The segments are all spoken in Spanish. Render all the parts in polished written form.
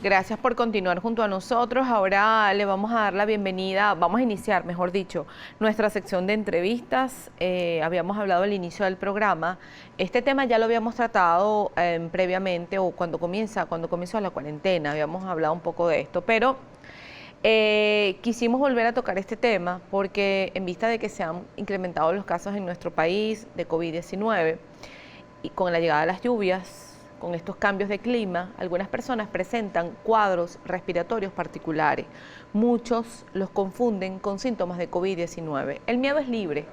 Gracias por continuar junto a nosotros. Ahora le vamos a dar la bienvenida, vamos a iniciar, mejor dicho, nuestra sección de entrevistas. Habíamos hablado al inicio del programa. Este tema ya lo habíamos tratado previamente o cuando comenzó la cuarentena, habíamos hablado un poco de esto, pero quisimos volver a tocar este tema porque en vista de que se han incrementado los casos en nuestro país de COVID-19 y con la llegada de las lluvias, con estos cambios de clima, algunas personas presentan cuadros respiratorios particulares. Muchos los confunden con síntomas de COVID-19. El miedo es libre,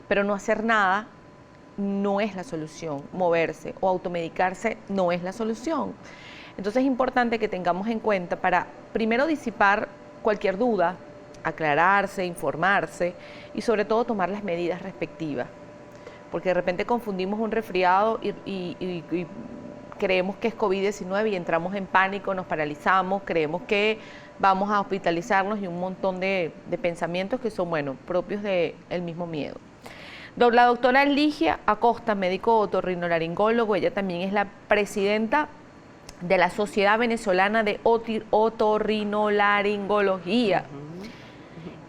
pero no hacer nada no es la solución. Moverse o automedicarse no es la solución. Entonces es importante que tengamos en cuenta para primero disipar cualquier duda, aclararse, informarse y sobre todo tomar las medidas respectivas. Porque de repente confundimos un resfriado y creemos que es COVID-19 y entramos en pánico, nos paralizamos, creemos que vamos a hospitalizarnos y un montón de pensamientos que son, bueno, propios del mismo miedo. La doctora Ligia Acosta, médico otorrinolaringólogo, ella también es la presidenta de la Sociedad Venezolana de Otorrinolaringología.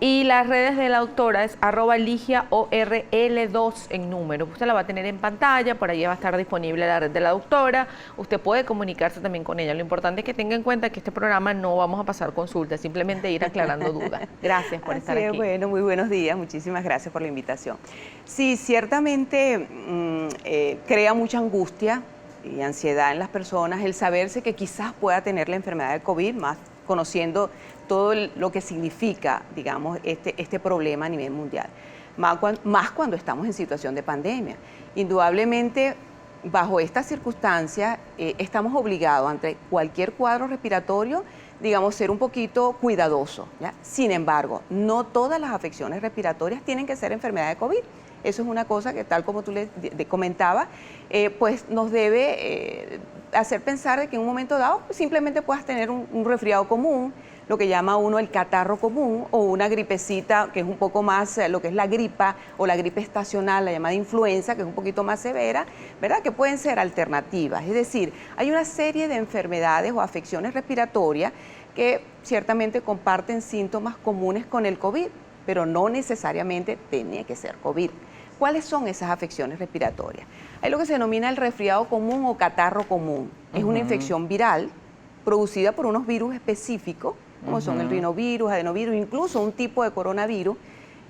Y las redes de la doctora es @LigiaORL2 en número. Usted la va a tener en pantalla, por ahí va a estar disponible la red de la doctora. Usted puede comunicarse también con ella. Lo importante es que tenga en cuenta que este programa no vamos a pasar consultas, simplemente ir aclarando dudas. Gracias por estar aquí. Bueno, muy buenos días, muchísimas gracias por la invitación. Sí, ciertamente crea mucha angustia y ansiedad en las personas el saberse que quizás pueda tener la enfermedad de COVID, más conociendo todo lo que significa, digamos, este problema a nivel mundial, más cuando estamos en situación de pandemia. Indudablemente, bajo estas circunstancias, estamos obligados ante cualquier cuadro respiratorio, digamos, ser un poquito cuidadosos, ¿ya? Sin embargo, no todas las afecciones respiratorias tienen que ser enfermedad de COVID. Eso es una cosa que, tal como tú le comentaba, pues nos debe hacer pensar de que en un momento dado pues, simplemente puedas tener un resfriado común, lo que llama uno el catarro común, o una gripecita que es un poco más lo que es la gripa o la gripe estacional, la llamada influenza, que es un poquito más severa, ¿verdad? Que pueden ser alternativas. Es decir, hay una serie de enfermedades o afecciones respiratorias que ciertamente comparten síntomas comunes con el COVID, pero no necesariamente tiene que ser COVID. ¿Cuáles son esas afecciones respiratorias? Hay lo que se denomina el resfriado común o catarro común. Es una infección viral producida por unos virus específicos, como son el rinovirus, adenovirus, incluso un tipo de coronavirus,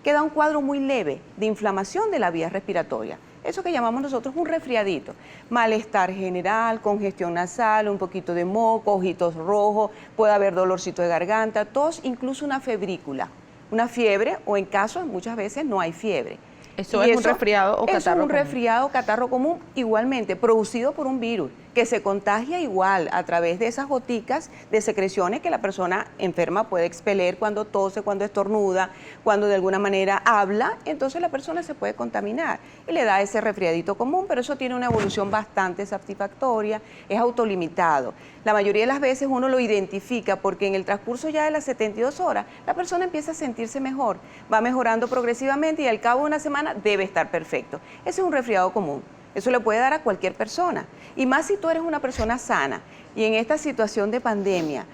que da un cuadro muy leve de inflamación de la vía respiratoria. Eso que llamamos nosotros un resfriadito. Malestar general, congestión nasal, un poquito de moco, ojitos rojos, puede haber dolorcito de garganta, tos, incluso una febrícula, una fiebre, o en casos muchas veces no hay fiebre. ¿Eso es un resfriado o catarro común? Es un resfriado o catarro común igualmente, producido por un virus que se contagia igual a través de esas goticas de secreciones que la persona enferma puede expeler cuando tose, cuando estornuda, cuando de alguna manera habla, entonces la persona se puede contaminar y le da ese resfriadito común, pero eso tiene una evolución bastante satisfactoria, es autolimitado. La mayoría de las veces uno lo identifica porque en el transcurso ya de las 72 horas la persona empieza a sentirse mejor, va mejorando progresivamente y al cabo de una semana debe estar perfecto. Ese es un resfriado común. Eso le puede dar a cualquier persona, y más si tú eres una persona sana y en esta situación de pandemia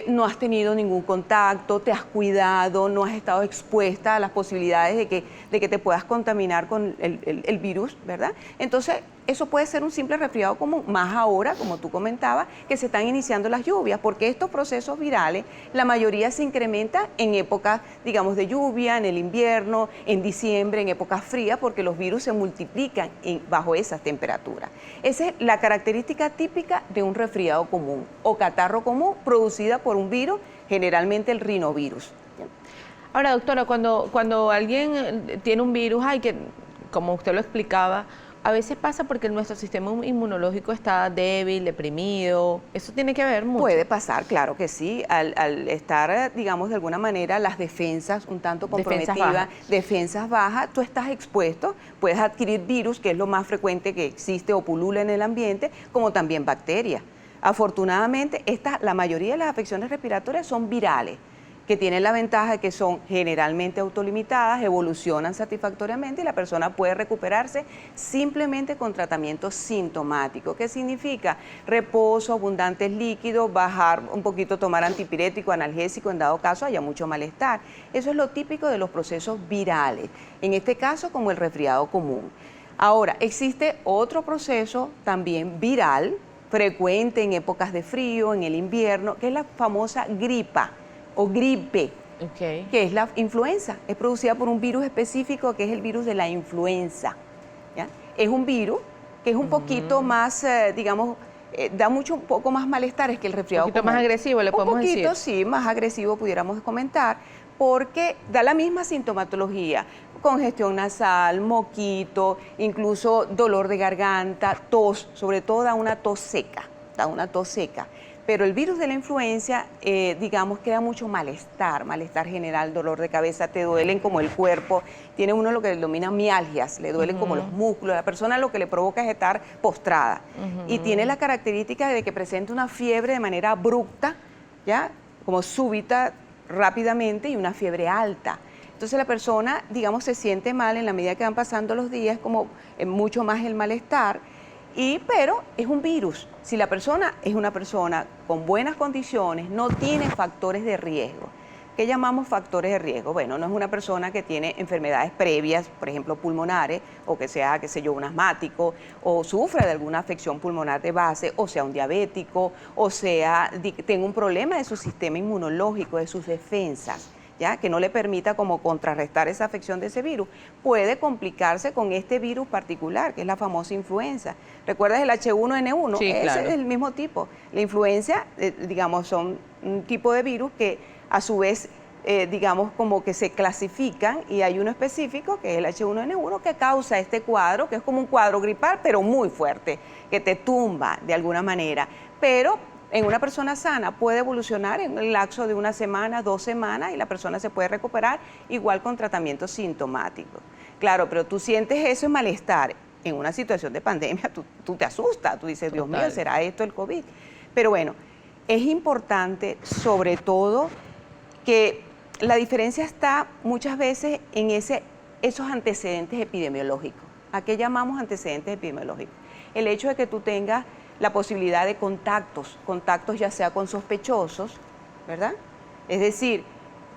no has tenido ningún contacto, te has cuidado, no has estado expuesta a las posibilidades de que te puedas contaminar con el virus, ¿verdad? Entonces, eso puede ser un simple resfriado común, más ahora, como tú comentabas, que se están iniciando las lluvias, porque estos procesos virales, la mayoría se incrementan en épocas, digamos, de lluvia, en el invierno, en diciembre, en épocas frías, porque los virus se multiplican bajo esas temperaturas. Esa es la característica típica de un resfriado común o catarro común producida por un virus, generalmente el rinovirus. Ahora, doctora, cuando alguien tiene un virus, como usted lo explicaba, a veces pasa porque nuestro sistema inmunológico está débil, deprimido. ¿Eso tiene que ver mucho? Puede pasar, claro que sí. Al estar, digamos, de alguna manera las defensas un tanto comprometidas, defensas bajas, tú estás expuesto, puedes adquirir virus, que es lo más frecuente que existe o pulula en el ambiente, como también bacterias. Afortunadamente, la mayoría de las afecciones respiratorias son virales. que tienen la ventaja de que son generalmente autolimitadas, evolucionan satisfactoriamente y la persona puede recuperarse simplemente con tratamiento sintomático. ¿Qué significa? Reposo, abundantes líquidos, bajar un poquito, tomar antipirético, analgésico, en dado caso haya mucho malestar. Eso es lo típico de los procesos virales, en este caso como el resfriado común. Ahora, existe otro proceso también viral, frecuente en épocas de frío, en el invierno, que es la famosa gripa o gripe, que es la influenza. Es producida por un virus específico que es el virus de la influenza, ¿ya? Es un virus que es un poquito más, digamos, da un poco más malestares que el resfriado común. Un poquito más agresivo, le podemos decir. Un poquito, sí, más agresivo pudiéramos comentar, porque da la misma sintomatología, congestión nasal, moquito, incluso dolor de garganta, tos, sobre todo da una tos seca, Pero el virus de la influenza, digamos, que da mucho malestar general, dolor de cabeza, te duelen como el cuerpo, tiene uno lo que denomina mialgias, le duelen como los músculos, la persona lo que le provoca es estar postrada. Y tiene la característica de que presenta una fiebre de manera abrupta, ¿ya? Como súbita, rápidamente, y una fiebre alta. Entonces la persona, digamos, se siente mal en la medida que van pasando los días, como mucho más el malestar, pero es un virus. Si la persona es una persona con buenas condiciones, no tiene factores de riesgo. ¿Qué llamamos factores de riesgo? Bueno, no es una persona que tiene enfermedades previas, por ejemplo, pulmonares, o que sea, qué sé yo, un asmático, o sufra de alguna afección pulmonar de base, o sea, un diabético, o sea, tenga un problema de su sistema inmunológico, de sus defensas, ¿ya? Que no le permita como contrarrestar esa afección de ese virus. Puede complicarse con este virus particular, que es la famosa influenza. ¿Recuerdas el H1N1? Sí, Ese claro. es el mismo tipo. La influenza, digamos, son un tipo de virus que a su vez, digamos, como que se clasifican, y hay uno específico, que es el H1N1, que causa este cuadro, que es como un cuadro gripal, pero muy fuerte, que te tumba de alguna manera. Pero en una persona sana puede evolucionar en el lapso de una semana, 2 semanas, y la persona se puede recuperar igual con tratamiento sintomático. Claro, pero tú sientes eso, malestar en una situación de pandemia, tú te asustas, tú dices, Dios mío, ¿será esto el COVID? Pero bueno, es importante sobre todo que la diferencia está muchas veces en esos antecedentes epidemiológicos. ¿A qué llamamos antecedentes epidemiológicos? El hecho de que tú tengas la posibilidad de contactos ya sea con sospechosos, ¿verdad? Es decir,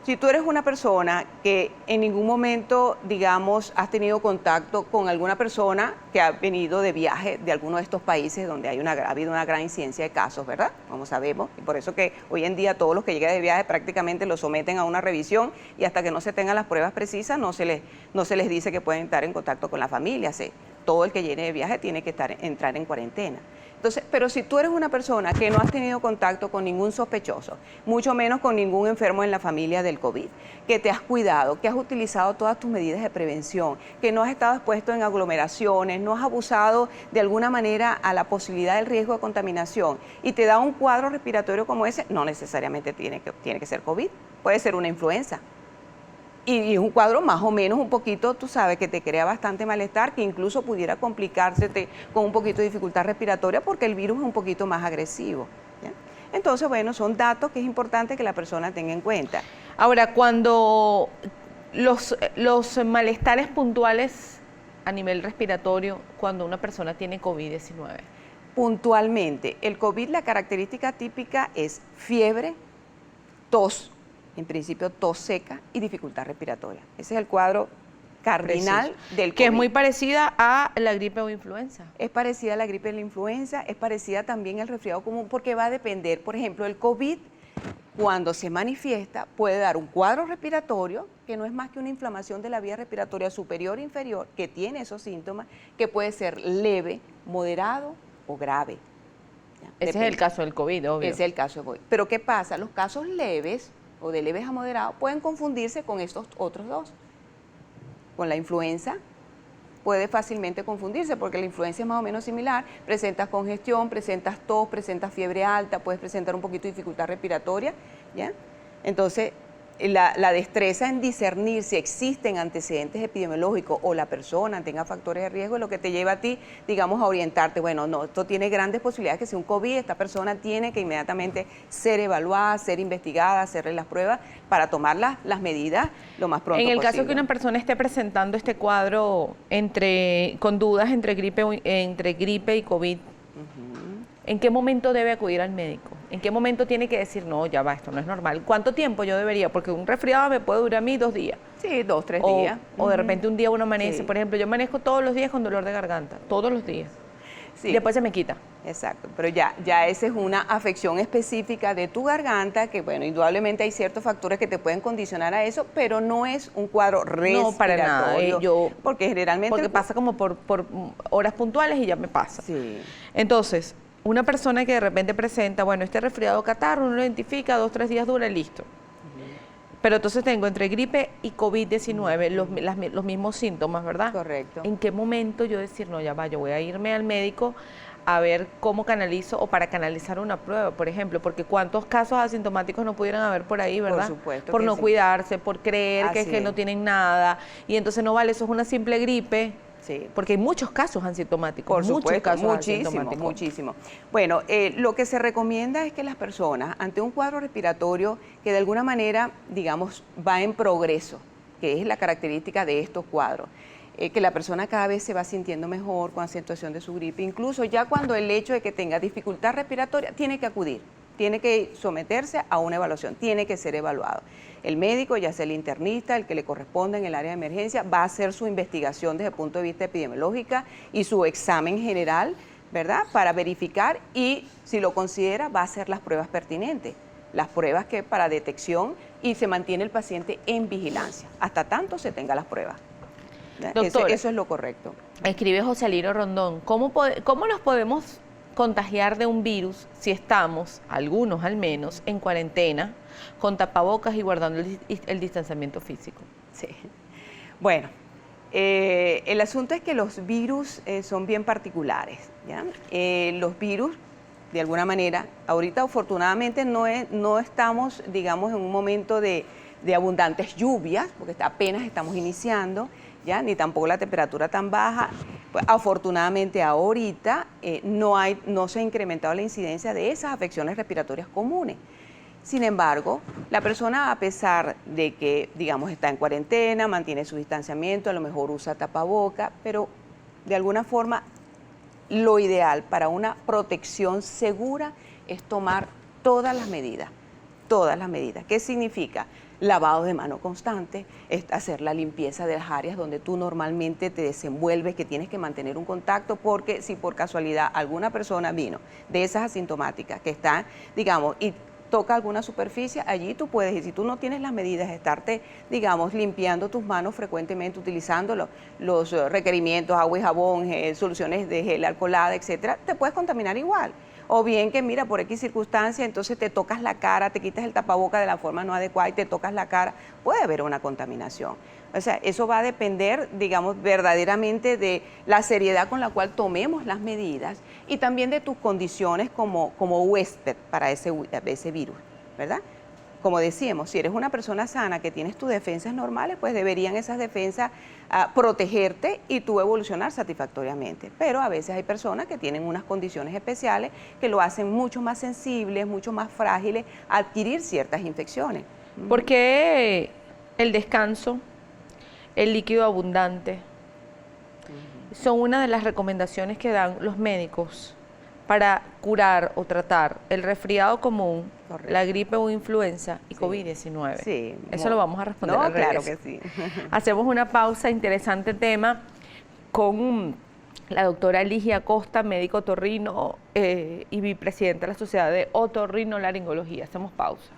si tú eres una persona que en ningún momento, digamos, has tenido contacto con alguna persona que ha venido de viaje de alguno de estos países donde ha habido una gran incidencia de casos, ¿verdad? Como sabemos, y por eso que hoy en día todos los que llegan de viaje prácticamente los someten a una revisión, y hasta que no se tengan las pruebas precisas no se les dice que pueden estar en contacto con la familia. Todo el que viene de viaje tiene que entrar en cuarentena. Entonces, pero si tú eres una persona que no has tenido contacto con ningún sospechoso, mucho menos con ningún enfermo en la familia del COVID, que te has cuidado, que has utilizado todas tus medidas de prevención, que no has estado expuesto en aglomeraciones, no has abusado de alguna manera a la posibilidad del riesgo de contaminación, y te da un cuadro respiratorio como ese, no necesariamente tiene que ser COVID, puede ser una influenza. Y es un cuadro más o menos un poquito, tú sabes, que te crea bastante malestar, que incluso pudiera complicarse con un poquito de dificultad respiratoria porque el virus es un poquito más agresivo, ¿ya? Entonces, bueno, son datos que es importante que la persona tenga en cuenta. Ahora, cuando los malestares puntuales a nivel respiratorio, cuando una persona tiene COVID-19. Puntualmente, el COVID, la característica típica es fiebre, tos, en principio tos seca y dificultad respiratoria. Ese es el cuadro cardinal del COVID. Que es muy parecida a la gripe o influenza. Es parecida a la gripe y la influenza, es parecida también al resfriado común, porque va a depender, por ejemplo, el COVID, cuando se manifiesta, puede dar un cuadro respiratorio, que no es más que una inflamación de la vía respiratoria superior e inferior, que tiene esos síntomas, que puede ser leve, moderado o grave. Ese es el caso del COVID, obvio. Ese es el caso del COVID. Pero ¿qué pasa? Los casos leves o de leves a moderados pueden confundirse con estos otros dos. Con la influenza puede fácilmente confundirse, porque la influenza es más o menos similar, presentas congestión, presentas tos, presentas fiebre alta, puedes presentar un poquito de dificultad respiratoria, ¿ya? Entonces, la destreza en discernir si existen antecedentes epidemiológicos o la persona tenga factores de riesgo es lo que te lleva a ti, digamos, a orientarte. Bueno, no, esto tiene grandes posibilidades que sea un COVID, esta persona tiene que inmediatamente ser evaluada, ser investigada, hacerle las pruebas para tomar las medidas lo más pronto posible. En el caso que una persona esté presentando este cuadro con dudas entre gripe y COVID, ¿en qué momento debe acudir al médico? ¿En qué momento tiene que decir, no, ya va, esto no es normal? ¿Cuánto tiempo yo debería? Porque un resfriado me puede durar a mí 2 días. Sí, 2, 3 días. O de repente un día uno amanece. Sí. Por ejemplo, yo amanezco todos los días con dolor de garganta, todos los días. Sí. Y después se me quita. Exacto, pero ya esa es una afección específica de tu garganta, que bueno, indudablemente hay ciertos factores que te pueden condicionar a eso, pero no es un cuadro respiratorio. No, para nada. Porque generalmente... Porque pasa como por horas puntuales y ya me pasa. Sí. Entonces, una persona que de repente presenta, bueno, este resfriado catarro, uno lo identifica, 2, 3 días dura, listo. Pero entonces tengo entre gripe y COVID-19 los mismos síntomas, ¿verdad? Correcto. ¿En qué momento yo decir, no, ya va, yo voy a irme al médico a ver cómo canalizo o para canalizar una prueba, por ejemplo? Porque cuántos casos asintomáticos no pudieran haber por ahí, ¿verdad? Por supuesto. Por que no sí. cuidarse, por creer que no tienen nada. Y entonces no vale, eso es una simple gripe. Sí. Porque hay muchos casos asintomáticos. Por supuesto, muchísimo. muchísimo. Bueno, lo que se recomienda es que las personas, ante un cuadro respiratorio que de alguna manera, digamos, va en progreso, que es la característica de estos cuadros, que la persona cada vez se va sintiendo mejor con acentuación de su gripe, incluso ya cuando el hecho de que tenga dificultad respiratoria, tiene que acudir, tiene que someterse a una evaluación, tiene que ser evaluado. El médico, ya sea el internista, el que le corresponda en el área de emergencia, va a hacer su investigación desde el punto de vista epidemiológico y su examen general, ¿verdad? Para verificar y, si lo considera, va a hacer las pruebas pertinentes, las pruebas que para detección, y se mantiene el paciente en vigilancia, hasta tanto se tenga las pruebas. Doctora, eso es lo correcto. Escribe José Aliro Rondón, ¿cómo nos podemos contagiar de un virus si estamos, algunos al menos, en cuarentena, con tapabocas y guardando el distanciamiento físico? Sí. Bueno, el asunto es que los virus son bien particulares, ¿ya? Los virus, de alguna manera, ahorita afortunadamente no estamos, digamos, en un momento de abundantes lluvias, porque apenas estamos iniciando, ¿ya? Ni tampoco la temperatura tan baja. Pues, afortunadamente ahorita no se ha incrementado la incidencia de esas afecciones respiratorias comunes. Sin embargo, la persona, a pesar de que, digamos, está en cuarentena, mantiene su distanciamiento, a lo mejor usa tapaboca, pero de alguna forma lo ideal para una protección segura es tomar todas las medidas. Todas las medidas. ¿Qué significa? Lavado de mano constante, hacer la limpieza de las áreas donde tú normalmente te desenvuelves, que tienes que mantener un contacto, porque si por casualidad alguna persona vino de esas asintomáticas que están, digamos, y toca alguna superficie, allí tú puedes, y si tú no tienes las medidas, estarte, digamos, limpiando tus manos frecuentemente, utilizando los requerimientos, agua y jabón, soluciones de gel alcoholada, etcétera, te puedes contaminar igual. O bien que, mira, por X circunstancia, entonces te tocas la cara, te quitas el tapaboca de la forma no adecuada y te tocas la cara, puede haber una contaminación. O sea, eso va a depender, digamos, verdaderamente de la seriedad con la cual tomemos las medidas y también de tus condiciones como huésped para ese virus, ¿verdad? Como decíamos, si eres una persona sana que tienes tus defensas normales, pues deberían esas defensas protegerte y tú evolucionar satisfactoriamente. Pero a veces hay personas que tienen unas condiciones especiales que lo hacen mucho más sensibles, mucho más frágiles a adquirir ciertas infecciones. ¿Por qué el descanso, el líquido abundante, son una de las recomendaciones que dan los médicos para curar o tratar el resfriado común, correcto, la gripe o influenza y COVID-19? Sí. Eso lo vamos a responder al claro regreso. que sí. Hacemos una pausa, interesante tema, con la doctora Ligia Costa, médico otorrino y vicepresidenta de la Sociedad de Otorrinolaringología. Hacemos pausa.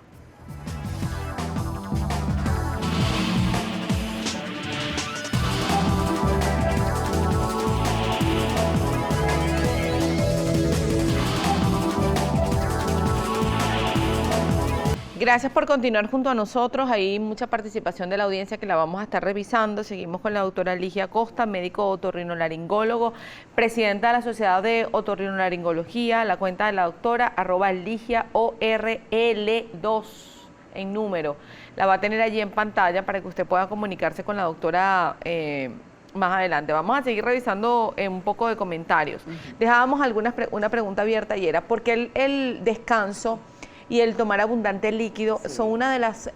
Gracias por continuar junto a nosotros. Hay mucha participación de la audiencia que la vamos a estar revisando. Seguimos con la doctora Ligia Costa, médico otorrinolaringólogo, presidenta de la Sociedad de Otorrinolaringología. La cuenta de la doctora, @LigiaORL2. en número. La va a tener allí en pantalla para que usted pueda comunicarse con la doctora más adelante. Vamos a seguir revisando un poco de comentarios. Dejábamos una pregunta abierta y era, ¿por qué el descanso y el tomar abundante líquido son una de las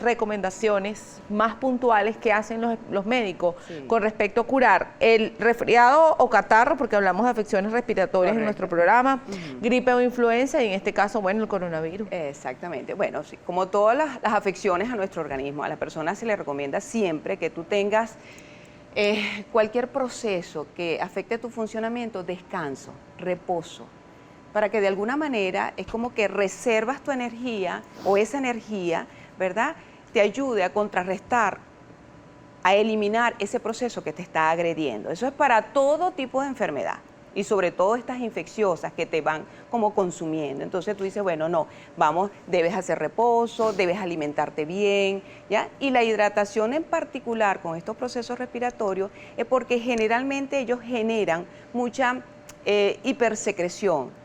recomendaciones más puntuales que hacen los médicos con respecto a curar el resfriado o catarro, porque hablamos de afecciones respiratorias en nuestro programa, gripe o influenza y en este caso, bueno, el coronavirus? Exactamente. Bueno, sí, como todas las afecciones a nuestro organismo, a la persona se le recomienda siempre que tú tengas cualquier proceso que afecte tu funcionamiento, descanso, reposo, para que de alguna manera es como que reservas tu energía o esa energía, ¿verdad?, te ayude a contrarrestar, a eliminar ese proceso que te está agrediendo. Eso es para todo tipo de enfermedad y sobre todo estas infecciosas que te van como consumiendo. Entonces tú dices, bueno, no, debes hacer reposo, debes alimentarte bien, ¿ya? Y la hidratación en particular con estos procesos respiratorios es porque generalmente ellos generan mucha hipersecreción.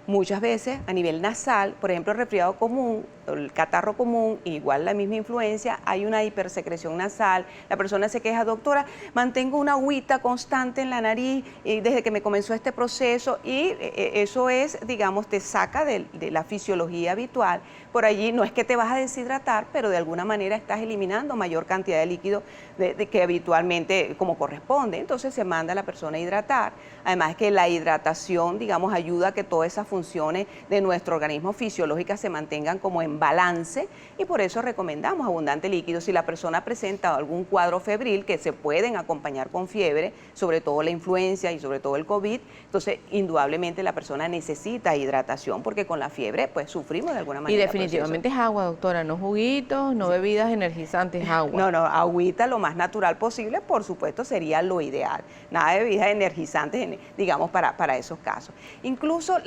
Muchas veces a nivel nasal, por ejemplo, el resfriado común, el catarro común, igual la misma influencia, hay una hipersecreción nasal. La persona se queja, doctora, mantengo una agüita constante en la nariz desde que me comenzó este proceso y eso es, digamos, te saca de la fisiología habitual. Por allí no es que te vas a deshidratar, pero de alguna manera estás eliminando mayor cantidad de líquido que habitualmente como corresponde. Entonces se manda a la persona a hidratar. Además que la hidratación, digamos, ayuda a que todas esas funciones de nuestro organismo fisiológicas se mantengan como en balance y por eso recomendamos abundante líquido. Si la persona presenta algún cuadro febril, que se pueden acompañar con fiebre, sobre todo la influenza y sobre todo el COVID, entonces indudablemente la persona necesita hidratación porque con la fiebre pues sufrimos de alguna manera. Y definitivamente es agua, doctora, no juguitos, no bebidas energizantes, agua. No, agüita lo más natural posible, por supuesto sería lo ideal. Nada de bebidas energizantes, digamos, para esos casos. Incluso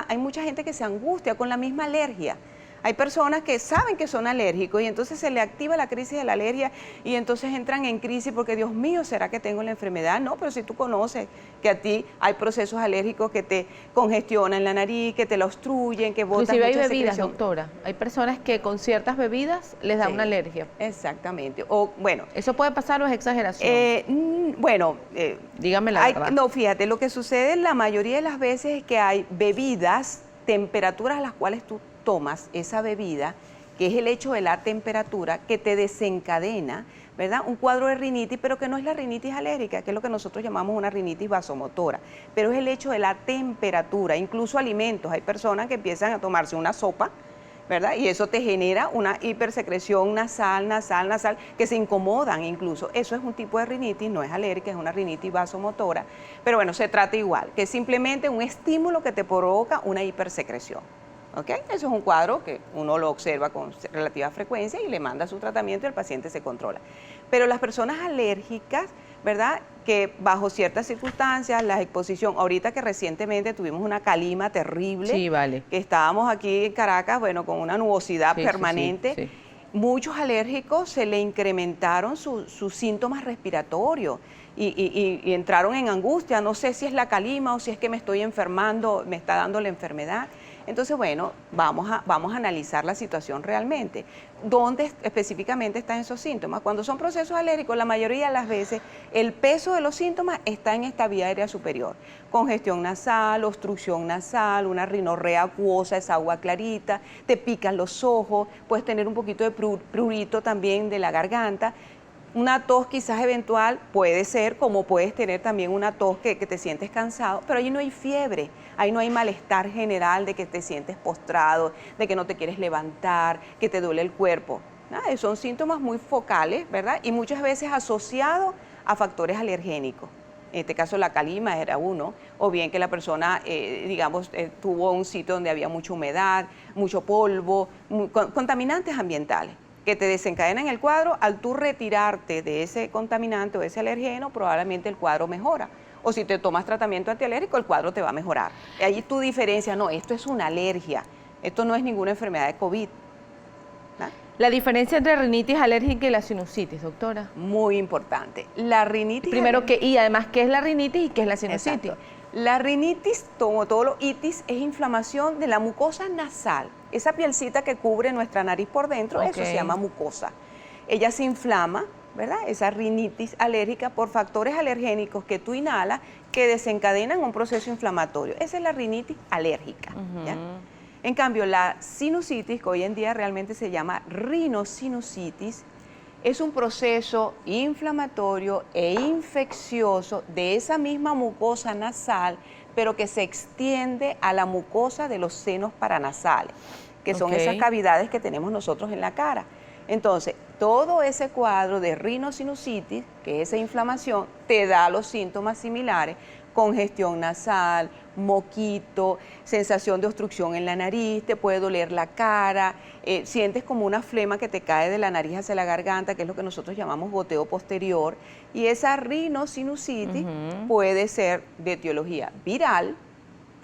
hay mucha gente que se angustia con la misma alergia. Hay personas que saben que son alérgicos y entonces se le activa la crisis de la alergia y entonces entran en crisis porque, Dios mío, ¿será que tengo la enfermedad? No, pero si tú conoces que a ti hay procesos alérgicos que te congestionan la nariz, que te la obstruyen, que botan mucha mucha bebidas, secreción. doctora. Hay personas que con ciertas bebidas les da una alergia. Exactamente. O, bueno, ¿eso puede pasar o es exageración? Dígame la verdad. No, fíjate, lo que sucede la mayoría de las veces es que hay bebidas, temperaturas a las cuales tú tomas esa bebida, que es el hecho de la temperatura, que te desencadena, ¿verdad?, un cuadro de rinitis, pero que no es la rinitis alérgica, que es lo que nosotros llamamos una rinitis vasomotora, pero es el hecho de la temperatura, incluso alimentos. Hay personas que empiezan a tomarse una sopa, ¿verdad?, y eso te genera una hipersecreción nasal, que se incomodan incluso. Eso es un tipo de rinitis, no es alérgica, es una rinitis vasomotora, pero bueno, se trata igual, que es simplemente un estímulo que te provoca una hipersecreción. ¿Okay? Eso es un cuadro que uno lo observa con relativa frecuencia y le manda su tratamiento y el paciente se controla. Pero las personas alérgicas, ¿verdad?, que bajo ciertas circunstancias, la exposición, ahorita que recientemente tuvimos una calima terrible, que estábamos aquí en Caracas, bueno, con una nubosidad permanente, muchos alérgicos se le incrementaron sus síntomas respiratorios y entraron en angustia, no sé si es la calima o si es que me estoy enfermando, me está dando la enfermedad. Entonces, bueno, vamos a analizar la situación realmente. ¿Dónde específicamente están esos síntomas? Cuando son procesos alérgicos, la mayoría de las veces el peso de los síntomas está en esta vía aérea superior. Congestión nasal, obstrucción nasal, una rinorrea acuosa, esa agua clarita, te pican los ojos, puedes tener un poquito de prurito también de la garganta. Una tos quizás eventual puede ser, como puedes tener también una tos que te sientes cansado, pero ahí no hay fiebre, ahí no hay malestar general de que te sientes postrado, de que no te quieres levantar, que te duele el cuerpo. Nada, son síntomas muy focales, ¿verdad? Y muchas veces asociados a factores alergénicos. En este caso la calima era uno, o bien que la persona, tuvo un sitio donde había mucha humedad, mucho polvo, contaminantes ambientales, que te desencadenan el cuadro. Al tú retirarte de ese contaminante o ese alergeno, probablemente el cuadro mejora. O si te tomas tratamiento antialérgico, el cuadro te va a mejorar. Y ahí tú diferencias, no, esto es una alergia, esto no es ninguna enfermedad de COVID. ¿No? La diferencia entre rinitis alérgica y la sinusitis, doctora. Muy importante. La rinitis... Primero, y además, ¿qué es la rinitis y qué es la sinusitis? Exacto. La rinitis, como todo lo itis, es inflamación de la mucosa nasal. Esa pielcita que cubre nuestra nariz por dentro, eso se llama mucosa. Ella se inflama, ¿verdad? Esa rinitis alérgica por factores alergénicos que tú inhalas que desencadenan un proceso inflamatorio. Esa es la rinitis alérgica, ¿ya? En cambio, la sinusitis, que hoy en día realmente se llama rinosinusitis, es un proceso inflamatorio e infeccioso de esa misma mucosa nasal, pero que se extiende a la mucosa de los senos paranasales, que son esas cavidades que tenemos nosotros en la cara. Entonces, todo ese cuadro de rinosinusitis, que es esa inflamación, te da los síntomas similares: congestión nasal, moquito, sensación de obstrucción en la nariz, te puede doler la cara, sientes como una flema que te cae de la nariz hacia la garganta, que es lo que nosotros llamamos goteo posterior, y esa rinosinusitis puede ser de etiología viral,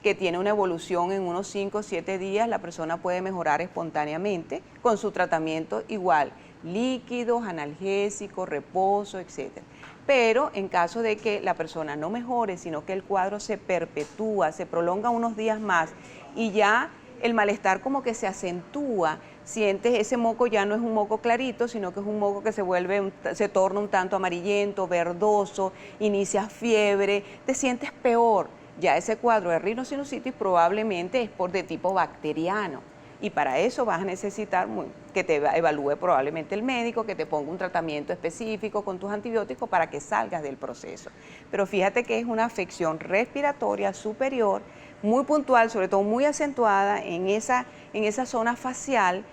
que tiene una evolución en unos 5 o 7 días, la persona puede mejorar espontáneamente con su tratamiento igual, líquidos, analgésicos, reposo, etcétera. Pero en caso de que la persona no mejore, sino que el cuadro se perpetúa, se prolonga unos días más y ya el malestar como que se acentúa, sientes ese moco ya no es un moco clarito, sino que es un moco que se torna un tanto amarillento, verdoso, inicias fiebre, te sientes peor. Ya ese cuadro de rinosinusitis probablemente es de tipo bacteriano. Y para eso vas a necesitar que te evalúe probablemente el médico, que te ponga un tratamiento específico con tus antibióticos para que salgas del proceso. Pero fíjate que es una afección respiratoria superior, muy puntual, sobre todo muy acentuada en esa zona facial,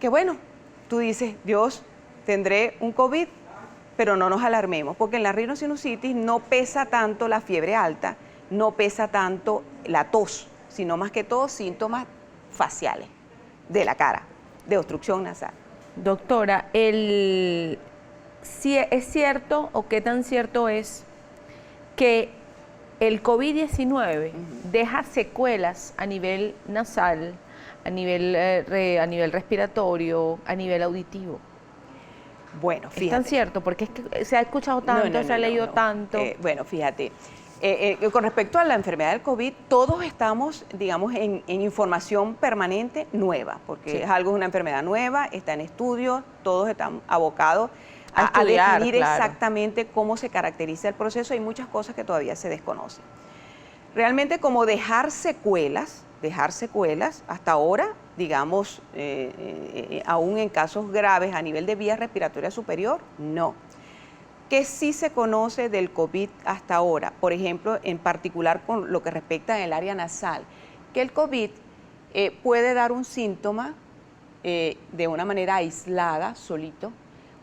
que bueno, tú dices, Dios, tendré un COVID, pero no nos alarmemos, porque en la rinosinusitis no pesa tanto la fiebre alta, no pesa tanto la tos, sino más que todo síntomas faciales de la cara, de obstrucción nasal. Doctora, si ¿es cierto o qué tan cierto es que el COVID-19 deja secuelas a nivel nasal, a nivel respiratorio, a nivel auditivo? Bueno, fíjate. ¿Es tan cierto? Porque es que se ha escuchado tanto, se ha leído tanto. Bueno, fíjate. Con respecto a la enfermedad del COVID, todos estamos, digamos, en información permanente nueva, porque es una enfermedad nueva, está en estudio, todos están abocados a definir exactamente cómo se caracteriza el proceso. Hay muchas cosas que todavía se desconocen. Realmente, como dejar secuelas, hasta ahora, digamos, aún en casos graves a nivel de vía respiratoria superior, no. ¿Qué sí se conoce del COVID hasta ahora? Por ejemplo, en particular con lo que respecta al área nasal, que el COVID puede dar un síntoma de una manera aislada, solito,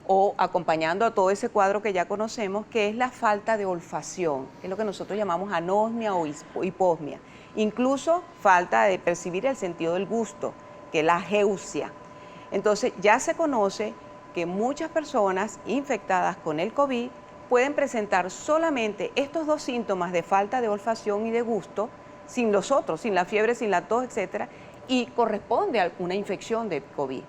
o acompañando a todo ese cuadro que ya conocemos, que es la falta de olfacción, es lo que nosotros llamamos anosmia o hiposmia. Incluso falta de percibir el sentido del gusto, que es la ageusia. Entonces, ya se conoce que muchas personas infectadas con el COVID pueden presentar solamente estos dos síntomas de falta de olfacción y de gusto, sin los otros, sin la fiebre, sin la tos, etcétera, y corresponde a una infección de COVID.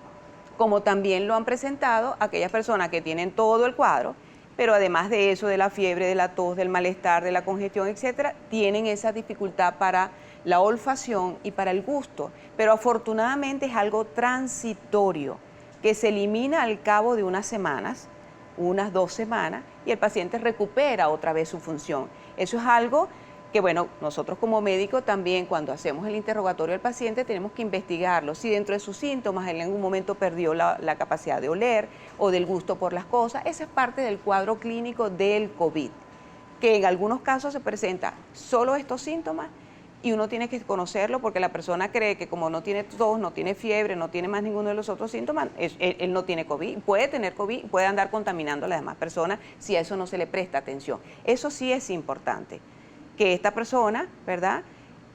Como también lo han presentado aquellas personas que tienen todo el cuadro, pero además de eso, de la fiebre, de la tos, del malestar, de la congestión, etcétera, tienen esa dificultad para la olfacción y para el gusto. Pero afortunadamente es algo transitorio, que se elimina al cabo de unas semanas, unas 2 semanas, y el paciente recupera otra vez su función. Eso es algo que, bueno, nosotros como médicos también cuando hacemos el interrogatorio al paciente tenemos que investigarlo. Si dentro de sus síntomas en algún momento perdió la capacidad de oler o del gusto por las cosas, esa es parte del cuadro clínico del COVID, que en algunos casos se presenta solo estos síntomas y uno tiene que conocerlo porque la persona cree que como no tiene tos, no tiene fiebre, no tiene más ninguno de los otros síntomas, él no tiene COVID, puede tener COVID, puede andar contaminando a las demás personas si a eso no se le presta atención. Eso sí es importante, que esta persona, ¿verdad?,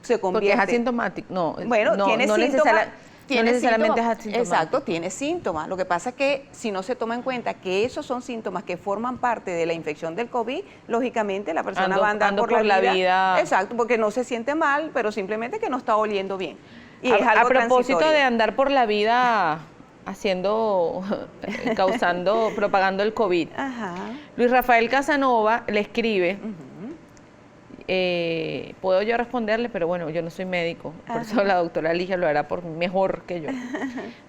se convierte... Porque es asintomático, no. Bueno, no, tiene no síntomas. No necesariamente es asintomático. Exacto, tiene síntomas. Lo que pasa es que si no se toma en cuenta que esos son síntomas que forman parte de la infección del COVID, lógicamente la persona va a andar por la vida. Exacto, porque no se siente mal, pero simplemente que no está oliendo bien. Y es algo a propósito transitorio. de andar por la vida propagando el COVID, Ajá. Luis Rafael Casanova le escribe, Puedo yo responderle, pero bueno, yo no soy médico, por eso la doctora Ligia lo hará por mejor que yo.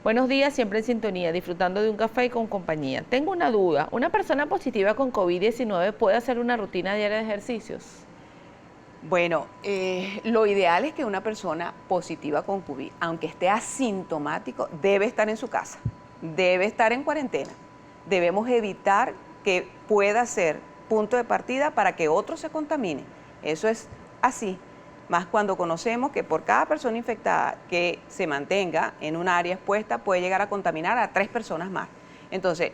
Buenos días, siempre en sintonía, disfrutando de un café y con compañía. Tengo una duda, ¿una persona positiva con COVID-19 puede hacer una rutina diaria de ejercicios? Bueno, lo ideal es que una persona positiva con COVID, aunque esté asintomático, debe estar en su casa, debe estar en cuarentena. Debemos evitar que pueda ser punto de partida para que otro se contamine. Eso es así, más cuando conocemos que por cada persona infectada que se mantenga en un área expuesta puede llegar a contaminar a 3 personas más. Entonces,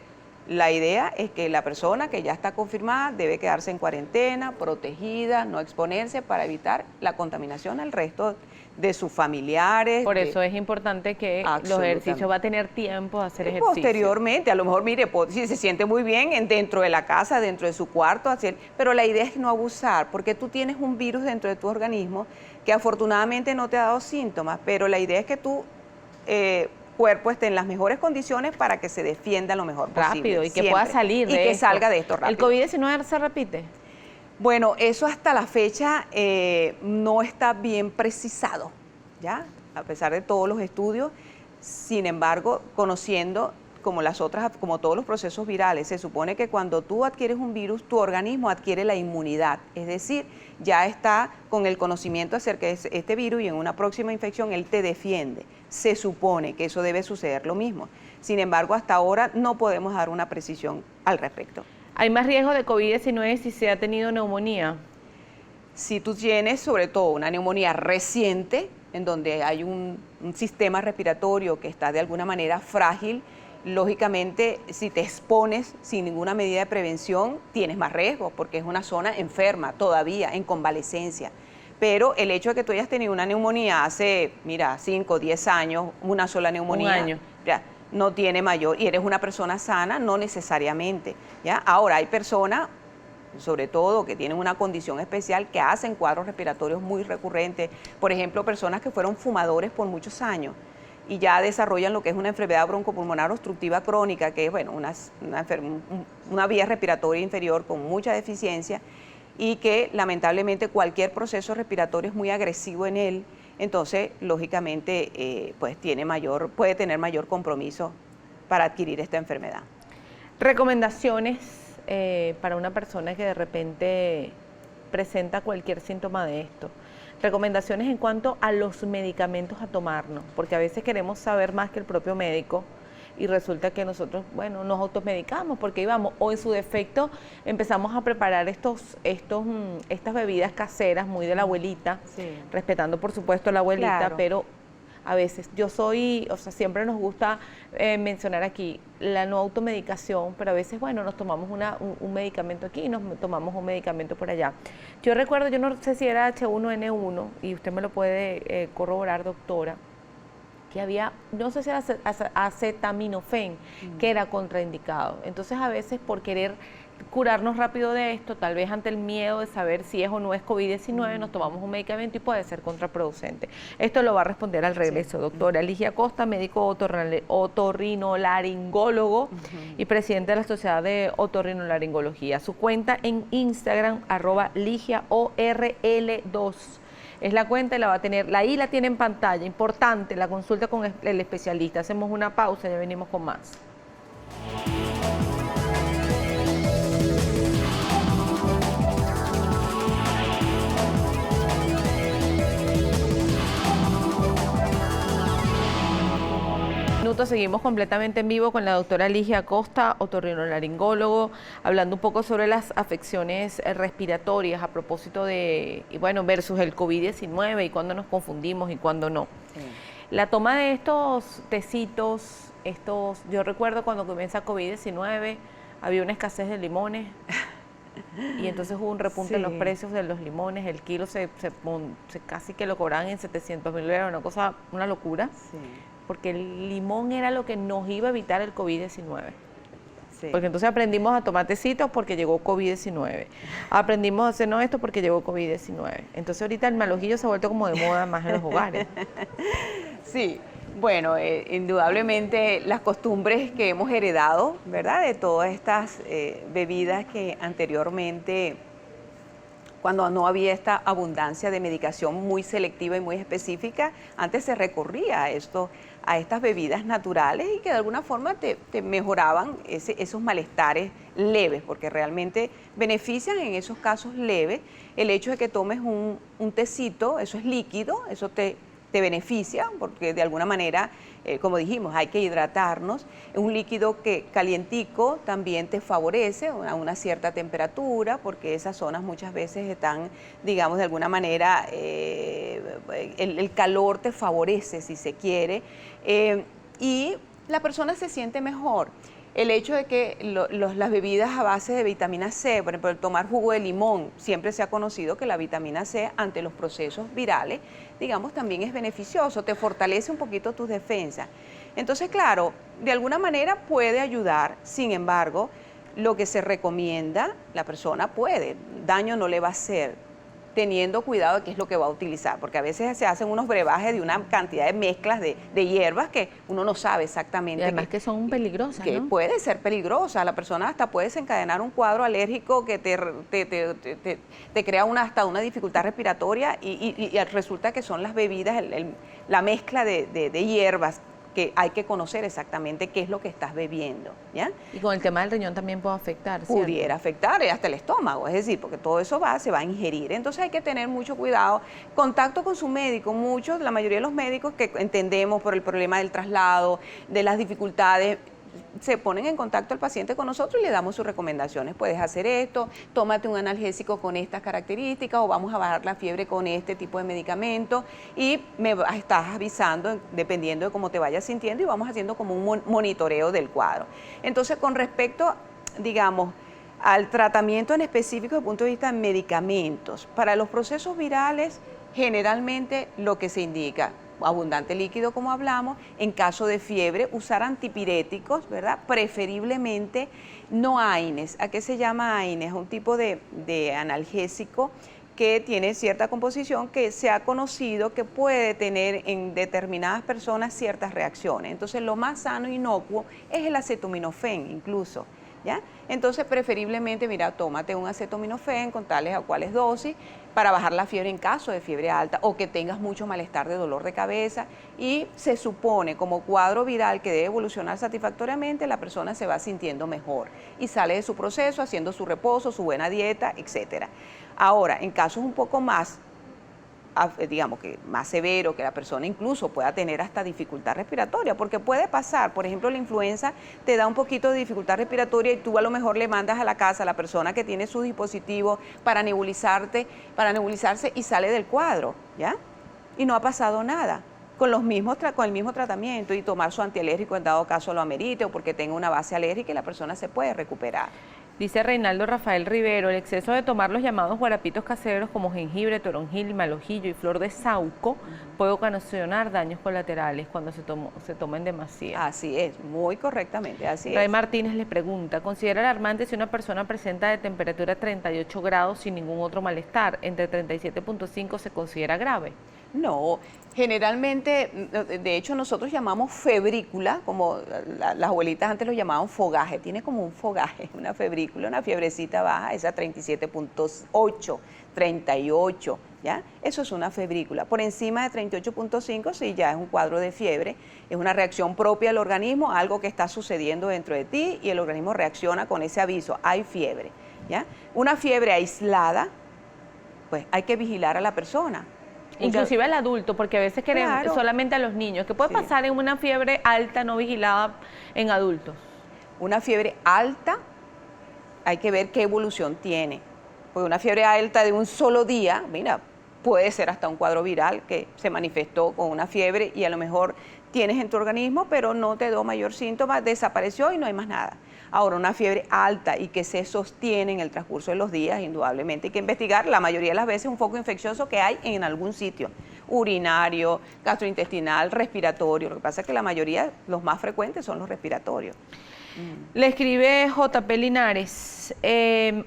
la idea es que la persona que ya está confirmada debe quedarse en cuarentena, protegida, no exponerse para evitar la contaminación al resto de sus familiares. Por eso es importante que los ejercicios va a tener tiempo de hacer ejercicio. Posteriormente, a lo mejor, mire, si se siente muy bien dentro de la casa, dentro de su cuarto, pero la idea es no abusar, porque tú tienes un virus dentro de tu organismo que afortunadamente no te ha dado síntomas, pero la idea es que tu cuerpo esté en las mejores condiciones para que se defienda lo mejor posible. Rápido, y que pueda salir de esto. Y que salga de esto rápido. ¿El COVID-19 se repite? Bueno, eso hasta la fecha no está bien precisado, ¿ya? A pesar de todos los estudios, sin embargo, conociendo como todos los procesos virales, se supone que cuando tú adquieres un virus, tu organismo adquiere la inmunidad, es decir, ya está con el conocimiento acerca de este virus y en una próxima infección él te defiende. Se supone que eso debe suceder lo mismo. Sin embargo, hasta ahora no podemos dar una precisión al respecto. ¿Hay más riesgo de COVID-19 si se ha tenido neumonía? Si tú tienes sobre todo una neumonía reciente, en donde hay un sistema respiratorio que está de alguna manera frágil, lógicamente si te expones sin ninguna medida de prevención, tienes más riesgo, porque es una zona enferma todavía, en convalecencia. Pero el hecho de que tú hayas tenido una neumonía hace, 5 o 10 años, una sola neumonía, un año, ya no tiene mayor, y eres una persona sana, no necesariamente, ¿ya? Ahora, hay personas, sobre todo, que tienen una condición especial, que hacen cuadros respiratorios muy recurrentes, por ejemplo, personas que fueron fumadores por muchos años y ya desarrollan lo que es una enfermedad broncopulmonar obstructiva crónica, que es, bueno, una vía respiratoria inferior con mucha deficiencia, y que lamentablemente cualquier proceso respiratorio es muy agresivo en él, entonces lógicamente pues puede tener mayor compromiso para adquirir esta enfermedad. Recomendaciones para una persona que de repente presenta cualquier síntoma de esto. Recomendaciones en cuanto a los medicamentos a tomarnos, porque a veces queremos saber más que el propio médico, y resulta que nosotros, bueno, nos automedicamos porque íbamos, o en su defecto empezamos a preparar estas bebidas caseras muy de la abuelita, sí, respetando por supuesto a la abuelita, claro, pero a veces siempre nos gusta mencionar aquí la no automedicación, pero a veces, bueno, nos tomamos un medicamento aquí y nos tomamos un medicamento por allá. Yo recuerdo, yo no sé si era H1N1, y usted me lo puede corroborar, doctora, que había, no sé si era acetaminofén, que era contraindicado. Entonces, a veces por querer curarnos rápido de esto, tal vez ante el miedo de saber si es o no es COVID-19, nos tomamos un medicamento y puede ser contraproducente. Esto lo va a responder al regreso. Sí. Doctora Ligia Costa, médico otorrinolaringólogo y presidente de la Sociedad de Otorrinolaringología. Su cuenta en Instagram, @LigiaORL2. Es la cuenta y la va a tener, ahí la tiene en pantalla. Importante, la consulta con el especialista. Hacemos una pausa y ya venimos con más. Seguimos completamente en vivo con la doctora Ligia Costa, otorrinolaringólogo, hablando un poco sobre las afecciones respiratorias a propósito de, versus el COVID-19 y cuándo nos confundimos y cuándo no. Sí. La toma de estos tecitos, yo recuerdo cuando comienza COVID-19, había una escasez de limones y entonces hubo un repunte en los precios de los limones, el kilo se casi que lo cobraban en 700.000 euros, una locura. Sí. Porque el limón era lo que nos iba a evitar el COVID-19. Sí. Porque entonces aprendimos a tomar tecitos porque llegó COVID-19. Aprendimos a hacernos esto porque llegó COVID-19. Entonces ahorita el malojillo se ha vuelto como de moda más en los hogares. Sí, bueno, indudablemente las costumbres que hemos heredado, ¿verdad? De todas estas bebidas que anteriormente cuando no había esta abundancia de medicación muy selectiva y muy específica, antes se recurría a estas bebidas naturales y que de alguna forma te mejoraban esos malestares leves, porque realmente benefician en esos casos leves. El hecho de que tomes un tecito, eso es líquido, eso te beneficia, porque de alguna manera, como dijimos, hay que hidratarnos. Es un líquido que calientico también te favorece a una cierta temperatura, porque esas zonas muchas veces están, digamos, de alguna manera, el calor te favorece, si se quiere, y la persona se siente mejor. El hecho de que las bebidas a base de vitamina C, por ejemplo, el tomar jugo de limón, siempre se ha conocido que la vitamina C ante los procesos virales, digamos, también es beneficioso, te fortalece un poquito tus defensas. Entonces, claro, de alguna manera puede ayudar, sin embargo, lo que se recomienda, la persona puede, daño no le va a hacer, teniendo cuidado de qué es lo que va a utilizar, porque a veces se hacen unos brebajes de una cantidad de mezclas de hierbas que uno no sabe exactamente. Y además que son peligrosas, que ¿no? puede ser peligrosa, la persona hasta puede desencadenar un cuadro alérgico que te crea hasta una dificultad respiratoria y resulta que son las bebidas, la mezcla de hierbas, que hay que conocer exactamente qué es lo que estás bebiendo, ¿ya? Y con el tema del riñón también puede afectar, ¿cierto? Pudiera afectar hasta el estómago, es decir, porque todo eso se va a ingerir. Entonces hay que tener mucho cuidado, contacto con su médico. La mayoría de los médicos que entendemos por el problema del traslado, de las dificultades, se ponen en contacto al paciente con nosotros y le damos sus recomendaciones. Puedes hacer esto, tómate un analgésico con estas características o vamos a bajar la fiebre con este tipo de medicamento y me estás avisando dependiendo de cómo te vayas sintiendo y vamos haciendo como un monitoreo del cuadro. Entonces, con respecto, digamos, al tratamiento en específico desde el punto de vista de medicamentos, para los procesos virales, generalmente lo que se indica, abundante líquido como hablamos, en caso de fiebre, usar antipiréticos, ¿verdad? Preferiblemente no AINES. ¿A qué se llama AINES? Un tipo de analgésico que tiene cierta composición que se ha conocido que puede tener en determinadas personas ciertas reacciones. Entonces lo más sano e inocuo es el acetaminofén incluso, ¿ya? Entonces preferiblemente, mira, tómate un acetaminofén con tales o cuales dosis para bajar la fiebre en caso de fiebre alta o que tengas mucho malestar de dolor de cabeza, y se supone como cuadro viral que debe evolucionar satisfactoriamente, la persona se va sintiendo mejor y sale de su proceso haciendo su reposo, su buena dieta, etcétera. Ahora, en casos un poco más, digamos que más severo, que la persona incluso pueda tener hasta dificultad respiratoria, porque puede pasar, por ejemplo, la influenza te da un poquito de dificultad respiratoria y tú a lo mejor le mandas a la casa a la persona que tiene su dispositivo para nebulizarse y sale del cuadro, ¿ya? Y no ha pasado nada. Con el mismo tratamiento y tomar su antialérgico en dado caso lo amerite o porque tenga una base alérgica y la persona se puede recuperar. Dice Reinaldo Rafael Rivero, el exceso de tomar los llamados guarapitos caseros como jengibre, toronjil, malojillo y flor de sauco puede ocasionar daños colaterales cuando se tomen demasiado. Así es, muy correctamente, así Ray es. Martínez le pregunta, ¿considera alarmante si una persona presenta de temperatura 38 grados sin ningún otro malestar? Entre 37.5 se considera grave. No, generalmente, de hecho nosotros llamamos febrícula, como las abuelitas antes lo llamaban fogaje, tiene como un fogaje, una febrícula, una fiebrecita baja, esa 37.8, 38, ¿ya? Eso es una febrícula. Por encima de 38.5 sí ya es un cuadro de fiebre, es una reacción propia del organismo, algo que está sucediendo dentro de ti y el organismo reacciona con ese aviso, hay fiebre, ¿ya? Una fiebre aislada, pues hay que vigilar a la persona. Inclusive al adulto, porque a veces queremos Claro. solamente a los niños. ¿Qué puede Sí. pasar en una fiebre alta no vigilada en adultos? Una fiebre alta, hay que ver qué evolución tiene. Porque una fiebre alta de un solo día, mira, puede ser hasta un cuadro viral que se manifestó con una fiebre y a lo mejor tienes en tu organismo, pero no te dio mayor síntoma, desapareció y no hay más nada. Ahora, una fiebre alta y que se sostiene en el transcurso de los días, indudablemente hay que investigar, la mayoría de las veces un foco infeccioso que hay en algún sitio, urinario, gastrointestinal, respiratorio. Lo que pasa es que la mayoría, los más frecuentes son los respiratorios. Le escribe JP Linares,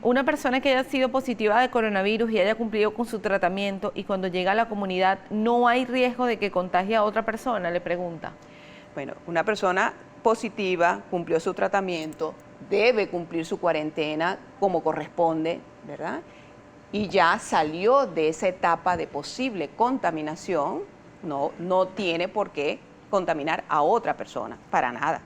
una persona que haya sido positiva de coronavirus y haya cumplido con su tratamiento y cuando llega a la comunidad, ¿no hay riesgo de que contagie a otra persona? Le pregunta. Bueno, una persona positiva cumplió su tratamiento, debe cumplir su cuarentena como corresponde, ¿verdad? y ya salió de esa etapa de posible contaminación, no tiene por qué contaminar a otra persona, para nada.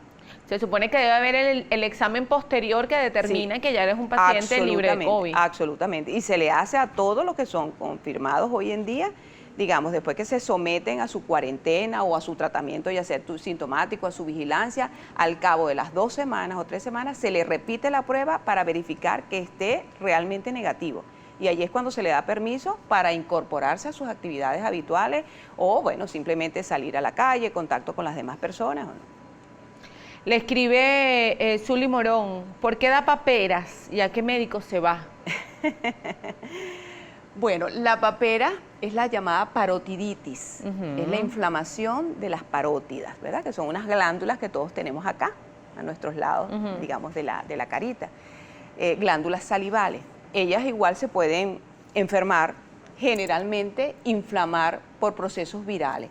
Se supone que debe haber el examen posterior que determina que ya eres un paciente libre de COVID. Absolutamente, y se le hace a todos los que son confirmados hoy en día, digamos, después que se someten a su cuarentena o a su tratamiento, ya sea sintomático, a su vigilancia, al cabo de las 2 semanas o 3 semanas, se le repite la prueba para verificar que esté realmente negativo. Y ahí es cuando se le da permiso para incorporarse a sus actividades habituales o, bueno, simplemente salir a la calle, contacto con las demás personas o no. Le escribe Zuli Morón, ¿por qué da paperas y a qué médico se va? Bueno, la papera es la llamada parotiditis, es la inflamación de las parótidas, ¿verdad? Que son unas glándulas que todos tenemos acá, a nuestros lados, digamos, de la carita, glándulas salivales. Ellas igual se pueden enfermar, generalmente inflamar por procesos virales,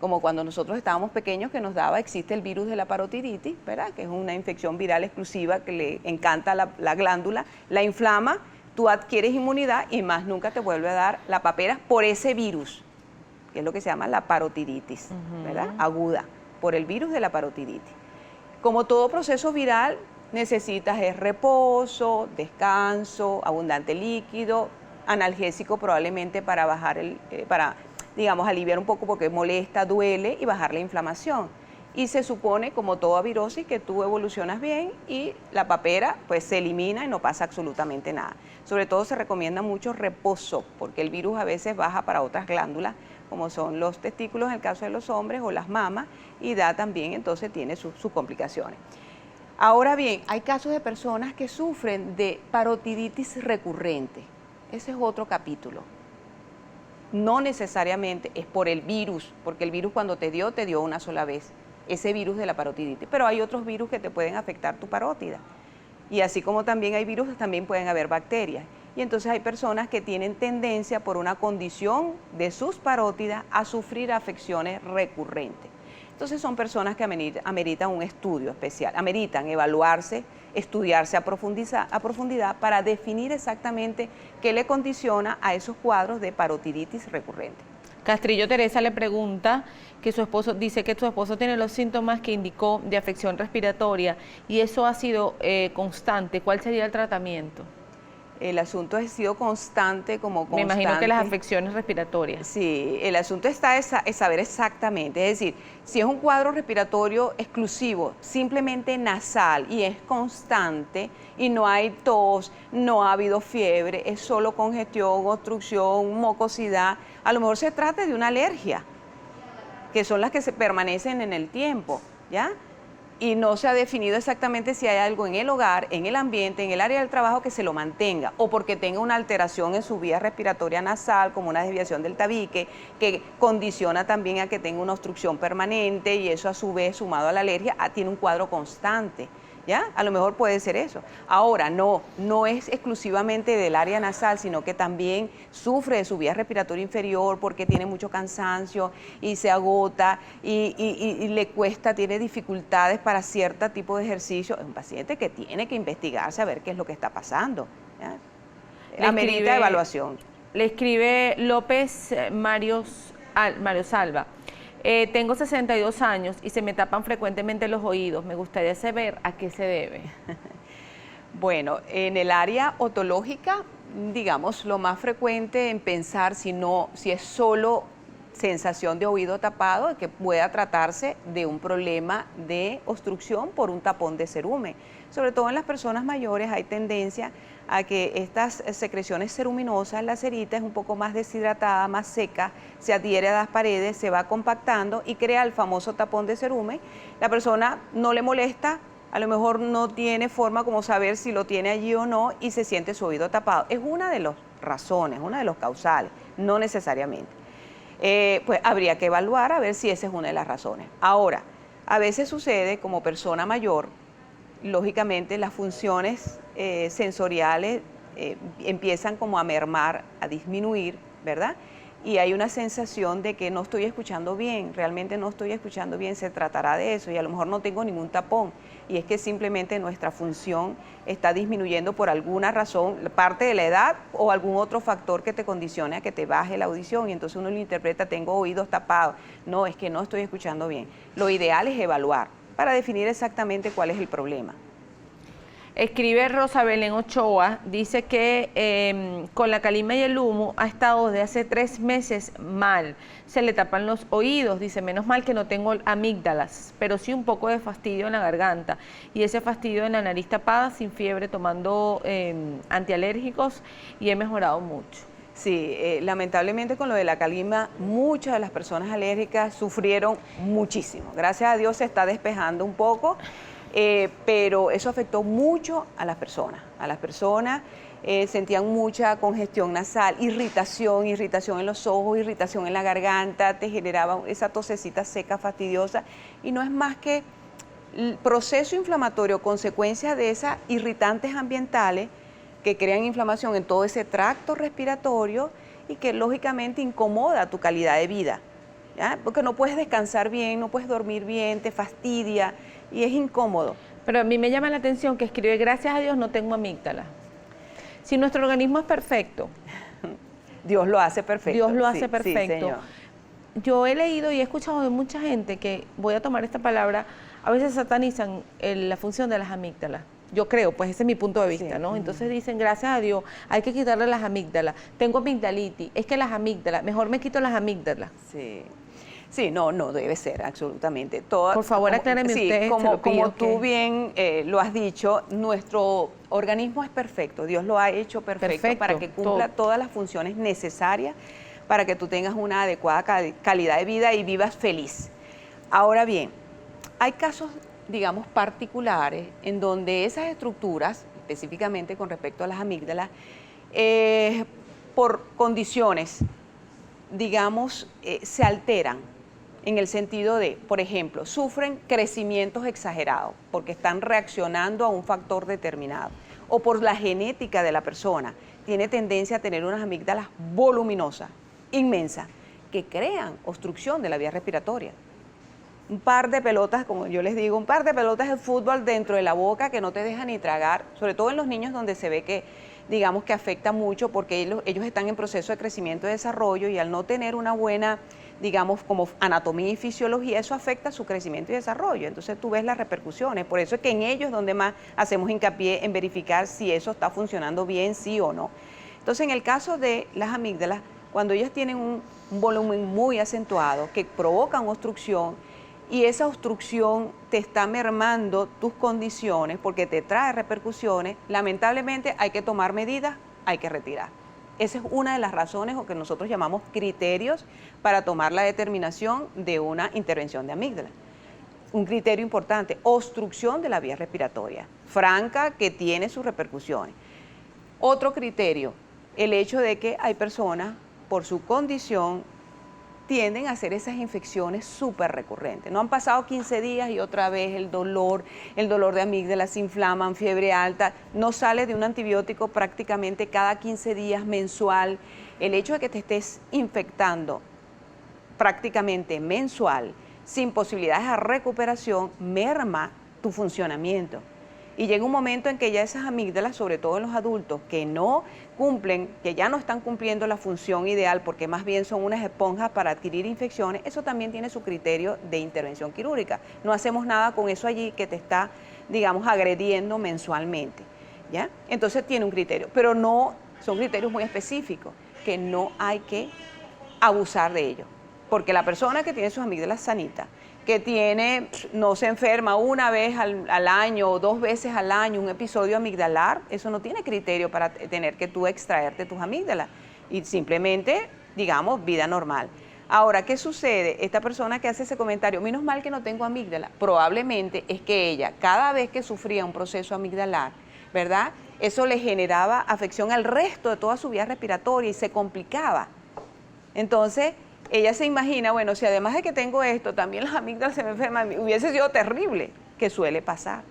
como cuando nosotros estábamos pequeños que existe el virus de la parotiditis, ¿verdad? Que es una infección viral exclusiva que le encanta la glándula, la inflama, tú adquieres inmunidad y más nunca te vuelve a dar la papera por ese virus, que es lo que se llama la parotiditis, ¿verdad? Aguda, por el virus de la parotiditis. Como todo proceso viral, necesitas reposo, descanso, abundante líquido, analgésico probablemente para bajar digamos, aliviar un poco porque molesta, duele y bajar la inflamación. Y se supone, como toda virosis, que tú evolucionas bien y la papera pues se elimina y no pasa absolutamente nada. Sobre todo se recomienda mucho reposo, porque el virus a veces baja para otras glándulas, como son los testículos en el caso de los hombres o las mamas, y da también, entonces tiene sus complicaciones. Ahora bien, hay casos de personas que sufren de parotiditis recurrente. Ese es otro capítulo. No necesariamente es por el virus, porque el virus cuando te dio una sola vez, ese virus de la parotiditis, pero hay otros virus que te pueden afectar tu parótida. Y así como también hay virus, también pueden haber bacterias. Y entonces hay personas que tienen tendencia por una condición de sus parótidas a sufrir afecciones recurrentes. Entonces son personas que ameritan un estudio especial, ameritan evaluarse, estudiarse a profundidad para definir exactamente qué le condiciona a esos cuadros de parotiditis recurrente. Castrillo Teresa le pregunta que dice que su esposo tiene los síntomas que indicó de afección respiratoria y eso ha sido constante. ¿Cuál sería el tratamiento? El asunto ha sido constante como constante. Me imagino que las afecciones respiratorias. Sí, el asunto está es saber exactamente, es decir, si es un cuadro respiratorio exclusivo, simplemente nasal y es constante y no hay tos, no ha habido fiebre, es solo congestión, obstrucción, mucosidad, a lo mejor se trata de una alergia, que son las que se permanecen en el tiempo, ¿ya? Y no se ha definido exactamente si hay algo en el hogar, en el ambiente, en el área del trabajo que se lo mantenga o porque tenga una alteración en su vía respiratoria nasal, como una desviación del tabique, que condiciona también a que tenga una obstrucción permanente y eso a su vez, sumado a la alergia, tiene un cuadro constante. ¿Ya? A lo mejor puede ser eso. Ahora, no es exclusivamente del área nasal, sino que también sufre de su vía respiratoria inferior porque tiene mucho cansancio y se agota y le cuesta, tiene dificultades para cierto tipo de ejercicio. Es un paciente que tiene que investigarse a ver qué es lo que está pasando. Amerita evaluación. Le escribe López Mario Salva. Tengo 62 años y se me tapan frecuentemente los oídos. Me gustaría saber a qué se debe. Bueno, en el área otológica, digamos, lo más frecuente en pensar si es solo sensación de oído tapado, que pueda tratarse de un problema de obstrucción por un tapón de cerumen. Sobre todo en las personas mayores hay tendencia a que estas secreciones ceruminosas, la cerita es un poco más deshidratada, más seca, se adhiere a las paredes, se va compactando y crea el famoso tapón de cerumen. La persona no le molesta, a lo mejor no tiene forma como saber si lo tiene allí o no y se siente su oído tapado. Es una de las razones, una de los causales, no necesariamente. Pues habría que evaluar a ver si esa es una de las razones. Ahora, a veces sucede como persona mayor, lógicamente las funciones sensoriales empiezan como a mermar, a disminuir, ¿verdad? y hay una sensación de que no estoy escuchando bien, realmente no estoy escuchando bien, se tratará de eso y a lo mejor no tengo ningún tapón y es que simplemente nuestra función está disminuyendo por alguna razón, parte de la edad o algún otro factor que te condicione a que te baje la audición y entonces uno lo interpreta, tengo oídos tapados, no, es que no estoy escuchando bien. Lo ideal es evaluar para definir exactamente cuál es el problema. Escribe Rosa Belén Ochoa, dice que con la calima y el humo ha estado desde hace 3 meses mal, se le tapan los oídos, dice, menos mal que no tengo amígdalas, pero sí un poco de fastidio en la garganta y ese fastidio en la nariz tapada, sin fiebre, tomando antialérgicos y he mejorado mucho. Sí, lamentablemente con lo de la calima, muchas de las personas alérgicas sufrieron muchísimo. Gracias a Dios se está despejando un poco. Pero eso afectó mucho a las personas. Sentían mucha congestión nasal, irritación en los ojos, irritación en la garganta, te generaba esa tosecita seca, fastidiosa, y no es más que el proceso inflamatorio, consecuencia de esas irritantes ambientales que crean inflamación en todo ese tracto respiratorio y que lógicamente incomoda tu calidad de vida, ¿ya? Porque no puedes descansar bien, no puedes dormir bien, te fastidia y es incómodo. Pero a mí me llama la atención que escribe, gracias a Dios no tengo amígdala. Si nuestro organismo es perfecto. Dios lo hace perfecto. Dios lo hace perfecto. Sí, señor. Yo he leído y he escuchado de mucha gente que, voy a tomar esta palabra, a veces satanizan la función de las amígdalas. Yo creo, pues ese es mi punto de vista, Sí. ¿no? Entonces dicen, gracias a Dios, hay que quitarle las amígdalas. Tengo amigdalitis, es que las amígdalas, mejor me quito las amígdalas. Sí. Sí, no debe ser, absolutamente. Por favor, acláreme usted, como tú bien lo has dicho, nuestro organismo es perfecto, Dios lo ha hecho perfecto para que cumpla todas las funciones necesarias para que tú tengas una adecuada calidad de vida y vivas feliz. Ahora bien, hay casos, digamos, particulares en donde esas estructuras, específicamente con respecto a las amígdalas, por condiciones, digamos, se alteran. En el sentido de, por ejemplo, sufren crecimientos exagerados porque están reaccionando a un factor determinado o por la genética de la persona. Tiene tendencia a tener unas amígdalas voluminosas, inmensas, que crean obstrucción de la vía respiratoria. Un par de pelotas, como yo les digo, un par de pelotas de fútbol dentro de la boca que no te dejan ni tragar, sobre todo en los niños donde se ve que, digamos, que afecta mucho porque ellos están en proceso de crecimiento y desarrollo y al no tener una buena, digamos, como anatomía y fisiología, eso afecta su crecimiento y desarrollo. Entonces tú ves las repercusiones. Por eso es que en ellos donde más hacemos hincapié en verificar si eso está funcionando bien, sí o no. Entonces en el caso de las amígdalas, cuando ellas tienen un volumen muy acentuado que provocan obstrucción y esa obstrucción te está mermando tus condiciones porque te trae repercusiones, lamentablemente hay que tomar medidas, hay que retirar. Esa es una de las razones o que nosotros llamamos criterios para tomar la determinación de una intervención de amígdala. Un criterio importante, obstrucción de la vía respiratoria, franca, que tiene sus repercusiones. Otro criterio, el hecho de que hay personas, por su condición, tienden a hacer esas infecciones súper recurrentes. No han pasado 15 días y otra vez el dolor de amígdalas, se inflaman, fiebre alta, no sale de un antibiótico prácticamente cada 15 días mensual. El hecho de que te estés infectando prácticamente mensual, sin posibilidades de recuperación, merma tu funcionamiento. Y llega un momento en que ya esas amígdalas, sobre todo en los adultos, que no cumplen, que ya no están cumpliendo la función ideal, porque más bien son unas esponjas para adquirir infecciones, eso también tiene su criterio de intervención quirúrgica. No hacemos nada con eso allí que te está, digamos, agrediendo mensualmente, ¿ya? Entonces tiene un criterio, pero no, son criterios muy específicos, que no hay que abusar de ellos, porque la persona que tiene sus amígdalas sanitas, que no se enferma una vez al año o 2 veces al año, un episodio amigdalar, eso no tiene criterio para tener que tú extraerte tus amígdalas y simplemente, digamos, vida normal. Ahora, ¿qué sucede? Esta persona que hace ese comentario, menos mal que no tengo amígdala, probablemente es que ella, cada vez que sufría un proceso amigdalar, ¿verdad? Eso le generaba afección al resto de toda su vía respiratoria y se complicaba. Entonces, ella se imagina, bueno, si además de que tengo esto, también las amígdalas se me enferman, hubiese sido terrible, que suele pasar.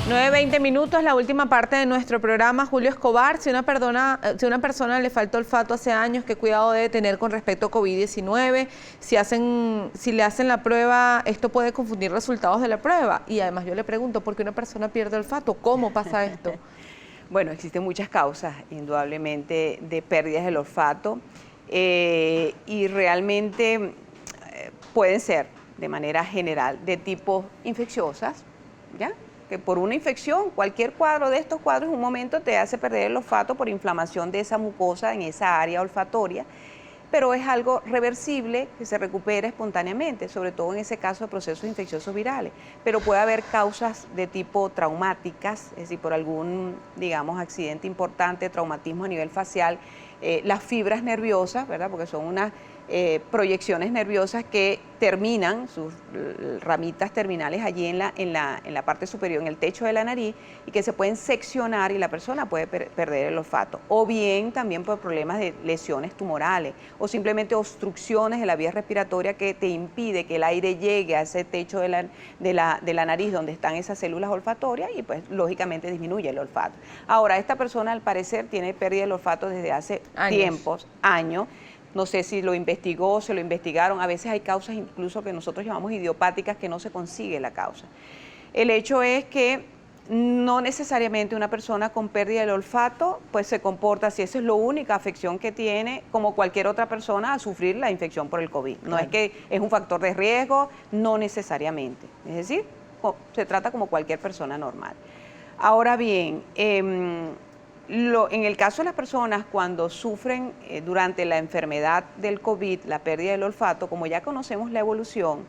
9:20 minutos, la última parte de nuestro programa. Julio Escobar, si una persona le falta olfato hace años, ¿qué cuidado debe tener con respecto a COVID-19? Si le hacen la prueba, ¿esto puede confundir resultados de la prueba? Y además yo le pregunto, ¿por qué una persona pierde olfato? ¿Cómo pasa esto? Bueno, existen muchas causas, indudablemente, de pérdidas del olfato y realmente pueden ser, de manera general, de tipo infecciosas, ¿ya? Que por una infección, cualquier cuadro de estos cuadros en un momento te hace perder el olfato por inflamación de esa mucosa en esa área olfatoria, pero es algo reversible que se recupera espontáneamente, sobre todo en ese caso de procesos infecciosos virales. Pero puede haber causas de tipo traumáticas, es decir, por algún, digamos, accidente importante, traumatismo a nivel facial, las fibras nerviosas, ¿verdad? Porque son unas proyecciones nerviosas que terminan, sus ramitas terminales allí en la parte superior, en el techo de la nariz, y que se pueden seccionar y la persona puede perder el olfato. O bien también por problemas de lesiones tumorales o simplemente obstrucciones de la vía respiratoria que te impide que el aire llegue a ese techo de la nariz donde están esas células olfatorias y pues lógicamente disminuye el olfato. Ahora, esta persona al parecer tiene pérdida del olfato desde hace años. No sé si lo investigó, se lo investigaron. A veces hay causas incluso que nosotros llamamos idiopáticas que no se consigue la causa. El hecho es que no necesariamente una persona con pérdida del olfato pues se comporta, si esa es la única afección que tiene, como cualquier otra persona a sufrir la infección por el COVID. No es que es un factor de riesgo, no necesariamente. Es decir, se trata como cualquier persona normal. Ahora bien, en el caso de las personas cuando sufren durante la enfermedad del COVID, la pérdida del olfato, como ya conocemos la evolución,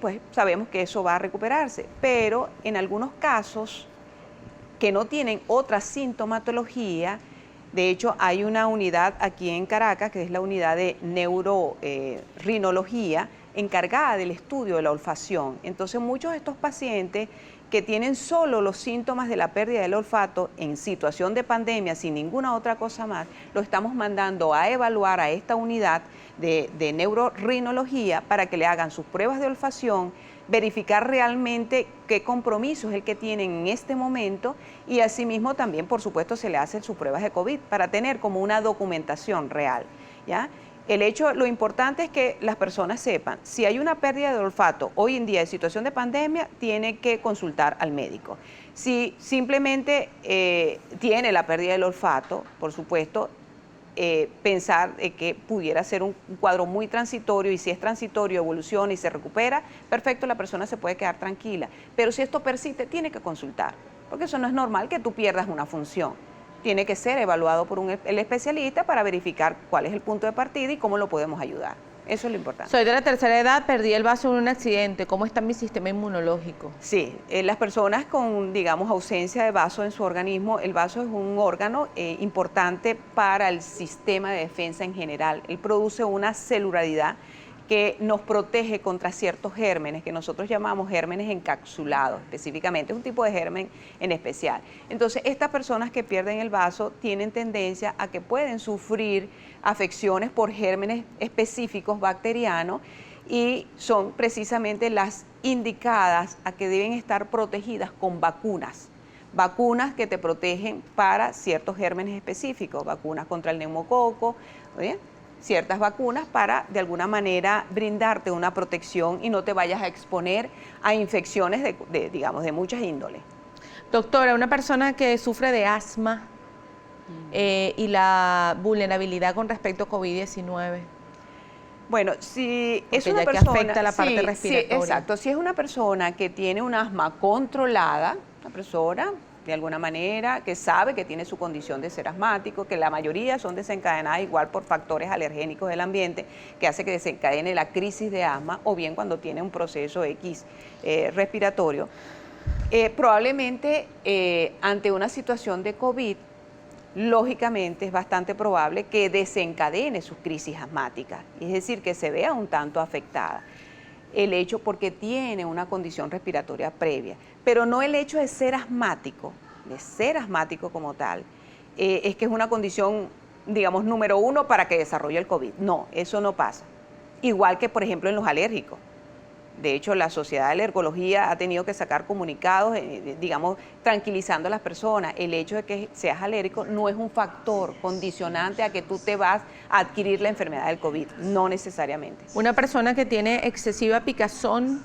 pues sabemos que eso va a recuperarse, pero en algunos casos que no tienen otra sintomatología, de hecho hay una unidad aquí en Caracas, que es la unidad de neurorrinología, encargada del estudio de la olfacción. Entonces muchos de estos pacientes que tienen solo los síntomas de la pérdida del olfato en situación de pandemia, sin ninguna otra cosa más, lo estamos mandando a evaluar a esta unidad de neurorrinología para que le hagan sus pruebas de olfacción, verificar realmente qué compromiso es el que tienen en este momento y asimismo también, por supuesto, se le hacen sus pruebas de COVID para tener como una documentación real, ¿ya? Lo importante es que las personas sepan, si hay una pérdida de olfato hoy en día en situación de pandemia, tiene que consultar al médico. Si simplemente tiene la pérdida del olfato, por supuesto, pensar que pudiera ser un cuadro muy transitorio, y si es transitorio, evoluciona y se recupera, perfecto, la persona se puede quedar tranquila. Pero si esto persiste, tiene que consultar, porque eso no es normal que tú pierdas una función. Tiene que ser evaluado por el especialista para verificar cuál es el punto de partida y cómo lo podemos ayudar. Eso es lo importante. Soy de la tercera edad, perdí el vaso en un accidente. ¿Cómo está mi sistema inmunológico? Sí, las personas con, digamos, ausencia de vaso en su organismo, el vaso es un órgano importante para el sistema de defensa en general. Él produce una celularidad que nos protege contra ciertos gérmenes que nosotros llamamos gérmenes encapsulados, específicamente, es un tipo de germen en especial. Entonces, estas personas que pierden el vaso tienen tendencia a que pueden sufrir afecciones por gérmenes específicos bacterianos y son precisamente las indicadas a que deben estar protegidas con vacunas que te protegen para ciertos gérmenes específicos, vacunas contra el neumococo, ¿bien? Ciertas vacunas para de alguna manera brindarte una protección y no te vayas a exponer a infecciones digamos, de muchas índoles. Doctora, una persona que sufre de asma y la vulnerabilidad con respecto a COVID-19. Bueno, si porque es una ya persona que afecta la parte respiratoria. Sí, exacto. Si es una persona que tiene un asma controlada, una persona de alguna manera, que sabe que tiene su condición de ser asmático, que la mayoría son desencadenadas igual por factores alergénicos del ambiente, que hace que desencadene la crisis de asma, o bien cuando tiene un proceso X respiratorio. Probablemente ante una situación de COVID, lógicamente es bastante probable que desencadene sus crisis asmáticas, es decir, que se vea un tanto afectada. El hecho porque tiene una condición respiratoria previa, pero no el hecho de ser asmático como tal, es que es una condición, digamos, número uno para que desarrolle el COVID. No, eso no pasa. Igual que, por ejemplo, en los alérgicos. De hecho, la Sociedad de Alergología ha tenido que sacar comunicados, digamos, tranquilizando a las personas. El hecho de que seas alérgico no es un factor condicionante a que tú te vas a adquirir la enfermedad del COVID, no necesariamente. Una persona que tiene excesiva picazón,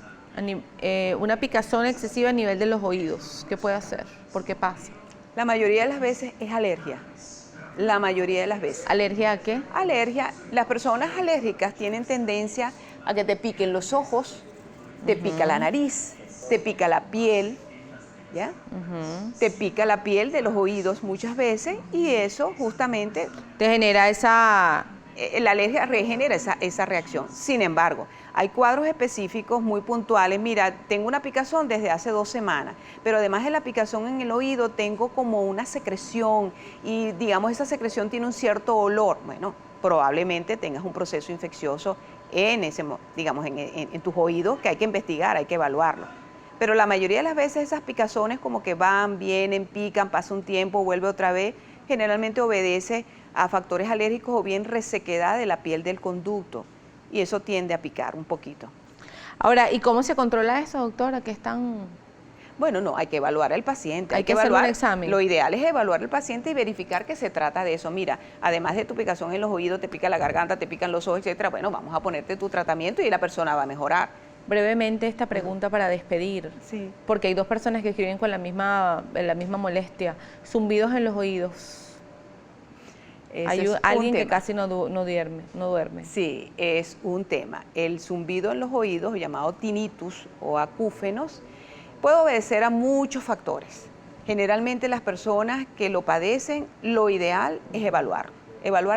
una picazón excesiva a nivel de los oídos, ¿qué puede hacer? ¿Por qué pasa? La mayoría de las veces es alergia. La mayoría de las veces. ¿Alergia a qué? Alergia. Las personas alérgicas tienen tendencia a que te piquen los ojos, te pica la nariz, te pica la piel, ¿ya? Te pica la piel de los oídos muchas veces y eso justamente te genera esa... La alergia regenera esa reacción. Sin embargo, hay cuadros específicos muy puntuales. Mira, tengo una picazón desde hace 2 semanas, pero además de la picazón en el oído, tengo como una secreción y, digamos, esa secreción tiene un cierto olor. Bueno, probablemente tengas un proceso infeccioso en tus oídos que hay que investigar, hay que evaluarlo. Pero la mayoría de las veces esas picazones como que van, vienen, pican, pasa un tiempo, vuelve otra vez, generalmente obedece a factores alérgicos o bien resequedad de la piel del conducto y eso tiende a picar un poquito. Ahora, ¿y cómo se controla eso, doctora? ¿Qué están...? Bueno, no, hay que evaluar al paciente. Hay que hacer un examen. Lo ideal es evaluar al paciente y verificar que se trata de eso. Mira, además de tu picazón en los oídos, te pica la garganta, te pican los ojos, etcétera. Bueno, vamos a ponerte tu tratamiento y la persona va a mejorar. Brevemente esta pregunta para despedir, sí, porque hay 2 personas que escriben con la misma molestia. Zumbidos en los oídos. Hay alguien que casi no duerme. Sí, es un tema. El zumbido en los oídos, llamado tinnitus o acúfenos, puede obedecer a muchos factores. Generalmente las personas que lo padecen, lo ideal es evaluar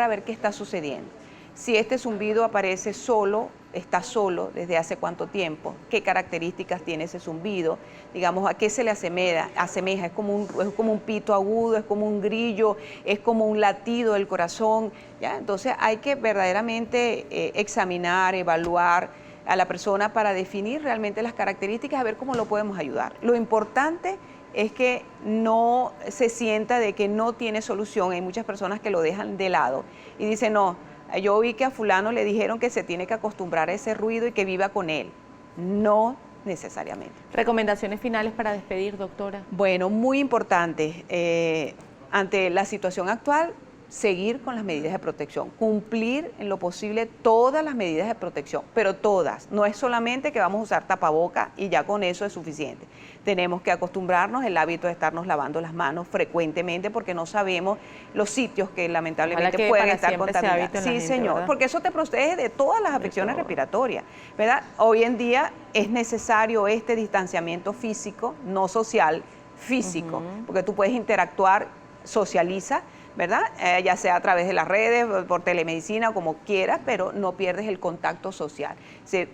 a ver qué está sucediendo. Si este zumbido aparece solo, está solo, desde hace cuánto tiempo, qué características tiene ese zumbido, digamos, a qué se le asemeja, es como un pito agudo, es como un grillo, es como un latido del corazón, ¿ya? Entonces hay que verdaderamente examinar, evaluar a la persona para definir realmente las características, a ver cómo lo podemos ayudar. Lo importante es que no se sienta de que no tiene solución. Hay muchas personas que lo dejan de lado y dicen, no, yo oí que a fulano le dijeron que se tiene que acostumbrar a ese ruido y que viva con él. No necesariamente. ¿Recomendaciones finales para despedir, doctora? Bueno, muy importante. Ante la situación actual, seguir con las medidas de protección, cumplir en lo posible todas las medidas de protección, pero todas. No es solamente que vamos a usar tapaboca y ya con eso es suficiente. Tenemos que acostumbrarnos el hábito de estarnos lavando las manos frecuentemente porque no sabemos los sitios que lamentablemente pueden estar contaminados. Sí, señor, ¿verdad? Porque eso te protege de todas las afecciones respiratorias, ¿verdad? Hoy en día es necesario este distanciamiento físico, no social, físico, porque tú puedes interactuar, socializa, ¿verdad? Ya sea a través de las redes, por telemedicina, como quieras, pero no pierdes el contacto social.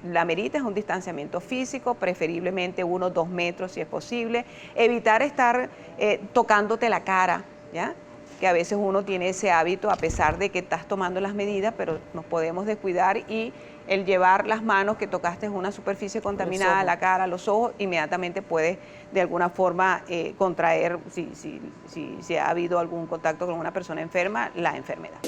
La merita es un distanciamiento físico, preferiblemente 1 o 2 metros si es posible. Evitar estar tocándote la cara, ¿ya? Que a veces uno tiene ese hábito a pesar de que estás tomando las medidas, pero nos podemos descuidar y el llevar las manos que tocaste en una superficie contaminada, la cara, los ojos, inmediatamente puedes de alguna forma contraer, si ha habido algún contacto con una persona enferma, la enfermedad.